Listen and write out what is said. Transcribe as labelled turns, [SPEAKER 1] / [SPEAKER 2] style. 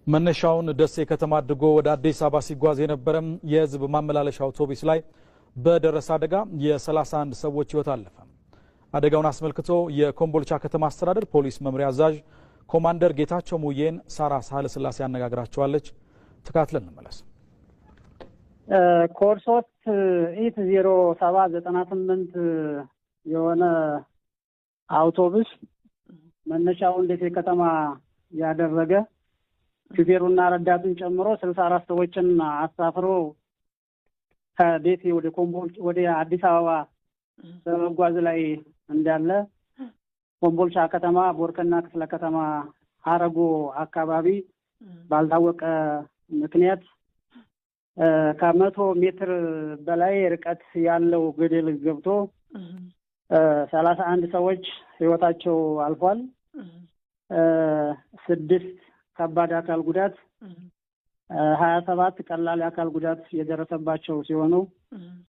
[SPEAKER 1] መነሻውን ደሴ ከተማ አድርጎ ወደ አዲስ አበባ ሲጓዝ የነበረም የህዝብ ማመላለሻ አውቶቡስ ላይ በደረሰ አደጋ የ31 ሰዎች ህይወት አለፈ። አደጋውን አስመልክቶ የኮምቦልቻ ከተማ አስተዳደር ፖሊስ መምሪያ አዛዥ ኮማንደር ጌታቸው ሙዬን ሳራ ሳህለስላሴ ያነጋግራቸዋለች። ተካትለን እንመለስ።
[SPEAKER 2] ኮድ 3 ኢት0798 የሆነ አውቶቡስ መነሻውን ደሴ ከተማ ያደረገ ሹፌሩና ረዳቱን ጨምሮ 64 ሰዎችን አሳፍሮ ከደሴ ወደ ኮምቦልቻ ወደ አዲስ አበባ በመጓዝ ላይ እንዳለ ኮምቦልቻ ከተማ ቦርከና ክፍለ ከተማ ሀረጎ አካባቢ ባልታወቀ ምክንያት ከ100 ሜትር በላይ ርቀት ያለው ገደል ገብቶ 31 ሰዎች ህይወታቸው አልፏል። 6 ከባድ አካል ጉዳት 27 ቀላል አካል ጉዳት የደረሰባቸው ሲሆኑ